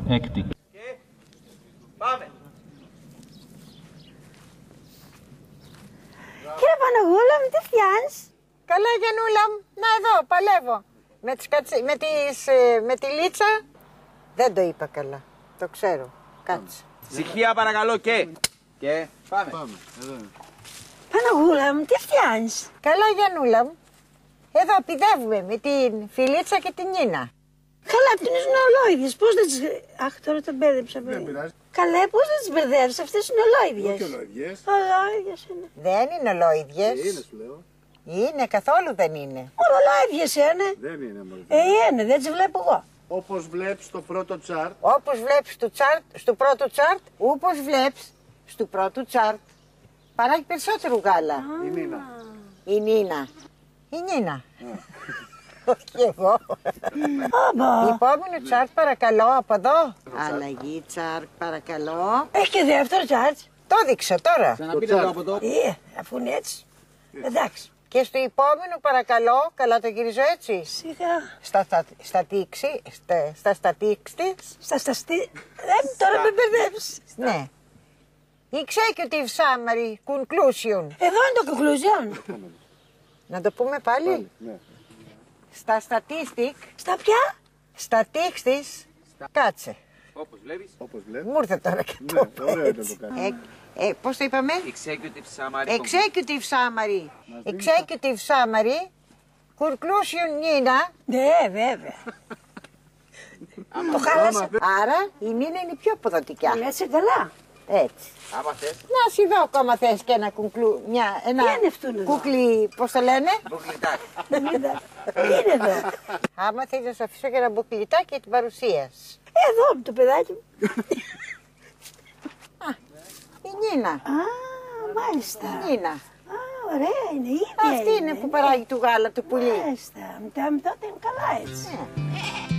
Έκτη. Και πάμε. Κύριε Παναγούλα μου, τι φτιάνεις? Καλά, Γιαννούλα μου. Να εδώ, παλεύω. Με τη λίτσα δεν το είπα καλά. Το ξέρω. Κάτσε. Ησυχία παρακαλώ και πάμε. Παναγούλα μου, τι φτιάνεις? Καλά, Γιαννούλα μου. Εδώ πηδεύουμε με την Φιλίτσα και την Νίνα. Καλά, απ' την είναι ολόιδιες. Πώς δεν τις... Αχ, τώρα τα μπέρδεψα. Δεν πειράζει. Καλέ, πώς δεν τις μπερδεύεις? Αυτές είναι ολόιδιες. Όχι ολόιδιες. Ολόιδιες είναι. Δεν είναι ολόιδιες. Είναι, σου λέω. Είναι, καθόλου δεν είναι. Ολόιδιες είναι. Δεν είναι μόνο. Είναι, δεν τις βλέπω εγώ. Όπως βλέπεις στο πρώτο τσάρτ. Όπως βλέπεις στο πρώτο τσάρτ, όπως βλέπεις στο πρώτο τσάρτ. Παράγει περισσότερο γάλα. Η Νίνα. Η Νίνα. Η Νίνα. Όχι εγώ. Επόμενο τσάρτ παρακαλώ από εδώ. Αλλαγή τσάρτ παρακαλώ. Έχει και δεύτερο τσάρτ. Το δείξα τώρα. Ξαναπείτε το από εδώ. Αφού είναι έτσι. Εντάξει. Και στο επόμενο παρακαλώ, καλά το γυρίζω έτσι. Σιγά. Στα statistics. Τώρα με μπερδεύεις. Ναι. Executive summary conclusion. Εδώ είναι το conclusion. Να το πούμε πάλι. Ναι. Στα statistic. Στα ποια? Statistics. Κάτσε. Όπως βλέπεις. Όπως βλέπεις. Μου ήρθε τώρα και Ναι, το είπα ωραίο ήταν έτσι. το κάνει. Πώς το είπαμε? Executive summary. Executive summary. Executive summary. Conclusion Nina. Ναι, βέβαια. Το χάλασα. Άρα η Νίνα είναι πιο αποδοτική. Έτσι καλά. Έτσι. Άμα θες. Να σου δω ακόμα θες και ένα κουκλού, ένα Τι είναι αυτόν εδώ? κούκλι, πώς το λένε. Μπουκλιτάκι. Τι είναι εδώ? Άμα θέλεις να σου αφήσω και ένα μπουκλιτάκι για την παρουσίαση. Εδώ το παιδάκι μου. Η Νίνα. Α, μάλιστα. Η Νίνα. Α, ωραία είναι. Η ίδια Αυτή είναι που παράγει του γάλα του πουλί. Μάλιστα. Μετά είναι καλά έτσι. Ναι.